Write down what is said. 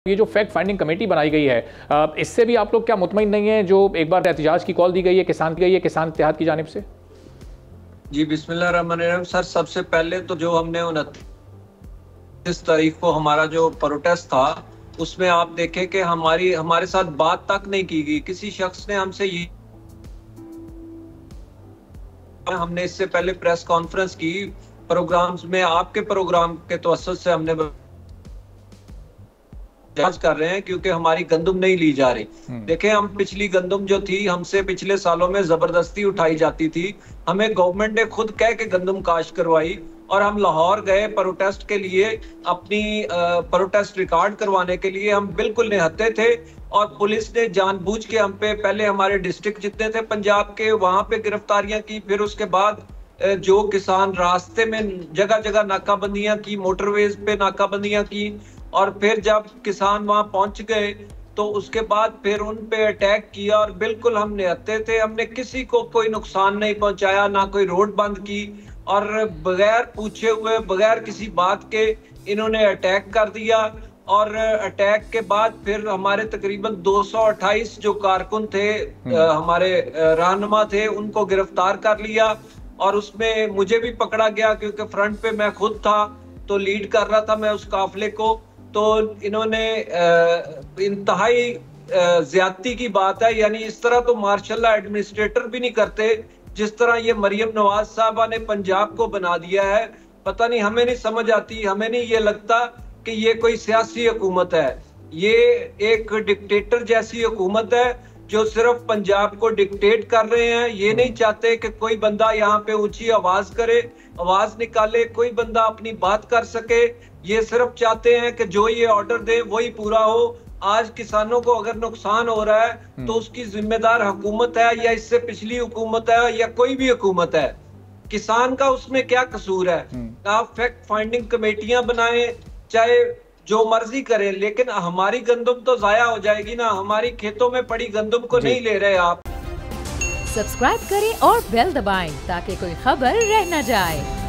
ये जो fact finding committee बनाई गई है, इससे भी आप लोग क्या मुतमईन नहीं है? जो एक बार एहतजाज की कॉल दी गई है किसान इत्तेहाद की जानिब से। जी बिस्मिल्लाह रहमान रहीम। सर, सबसे पहले तो जो हमने 29 तारीख को हमारा जो प्रोटेस्ट था उसमें आप देखें कि हमारे साथ बात तक नहीं की गई। किसी शख्स ने हमसे ये, हमने इससे पहले प्रेस कॉन्फ्रेंस की, प्रोग्राम्स में आपके प्रोग्राम के तवस्सुत से हमने जांच कर रहे हैं क्योंकि हमारी गंदम नहीं ली जा रही। देखें, हम पिछली गंदम जो थी हमसे पिछले सालों में जबरदस्ती उठाई जाती थी। हमें गवर्नमेंट ने खुद कह के गंदम काश्त करवाई और हम लाहौर गए प्रोटेस्ट के लिए, अपनी प्रोटेस्ट रिकॉर्ड करवाने के लिए। हम बिल्कुल निहत्थे थे और पुलिस ने जानबूझ के हम पे, पहले हमारे डिस्ट्रिक्ट जितने थे पंजाब के वहां पे गिरफ्तारियां की, फिर उसके बाद जो किसान रास्ते में जगह जगह नाकाबंदियां की, मोटरवेज पे नाकाबंदियां की, और फिर जब किसान वहां पहुंच गए तो उसके बाद फिर उन पे अटैक किया। और बिल्कुल हम निहत्थे थे, हमने किसी को कोई नुकसान नहीं पहुंचाया, ना कोई रोड बंद की, और बगैर पूछे हुए बगैर किसी बात के इन्होंने अटैक कर दिया। और अटैक के बाद फिर हमारे तकरीबन 228 जो कारकुन थे, हमारे रहनुमा थे, उनको गिरफ्तार कर लिया। और उसमें मुझे भी पकड़ा गया क्योंकि फ्रंट पे मैं खुद था, तो लीड कर रहा था मैं उस काफिले को। तो इन्होंने इंतहाई ज्यादती की बात है, यानी इस तरह तो मार्शल एडमिनिस्ट्रेटर भी नहीं करते जिस तरह ये मरियम नवाज साहबा ने पंजाब को बना दिया है। पता नहीं, हमें नहीं समझ आती, हमें नहीं ये लगता कि ये कोई सियासी हुकूमत है। ये एक डिक्टेटर जैसी हुकूमत है जो सिर्फ पंजाब को डिक्टेट कर रहे हैं। ये नहीं चाहते कि कोई बंदा यहाँ पे ऊंची आवाज करे, आवाज निकाले, कोई बंदा अपनी बात कर सके। ये सिर्फ चाहते हैं कि जो ये ऑर्डर दे वही पूरा हो। आज किसानों को अगर नुकसान हो रहा है तो उसकी जिम्मेदार हुकूमत है, या इससे पिछली हुकूमत है, या कोई भी हुकूमत है। किसान का उसमें क्या कसूर है? आप फैक्ट फाइंडिंग कमेटियां बनाएं, चाहे जो मर्जी करें, लेकिन हमारी गंदम तो जाया हो जाएगी ना। हमारी खेतों में पड़ी गंदम को नहीं ले रहे आप। सब्सक्राइब करें और बेल दबाएं ताकि कोई खबर रह न जाए।